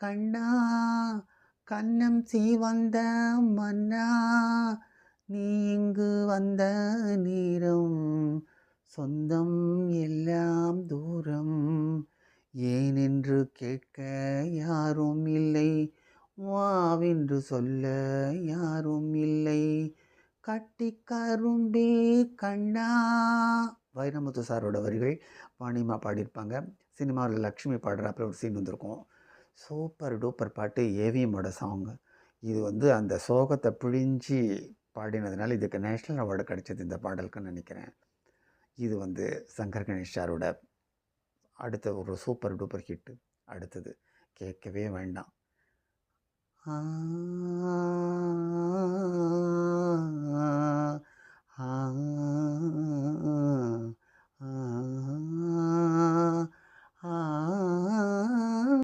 கண்ணா கன்னம் சீவந்த மன்னா நீ இங்கு வந்த நேரம் சொந்தம் எல்லாம் தூரம் ஏனென்று கேட்க யாரும் இல்லை வாவென்று சொல்ல யாரும் இல்லை கட்டி கரும்பே கண்ணா. வைரமுத்து சாரோட வரிகள் வாணிமா பாடியிருப்பாங்க. சினிமாவில் லக்ஷ்மி பாடுறாப்புல ஒரு சீன் வந்திருக்கும். சூப்பர் டூப்பர் பாட்டு, ஏவிஎம்மோட சாங்கு. இது வந்து அந்த சோகத்தை பிழிஞ்சி பாடினதுனால இதுக்கு நேஷ்னல் அவார்டு கிடைச்சது இந்த பாடலுக்குன்னு நினைக்கிறேன். இது வந்து சங்கர் கணேஷ் சாரோட அடுத்த ஒரு சூப்பர் டூப்பர் ஹிட்டு. அடுத்தது கேட்கவே வேண்டாம். ஆ ஆ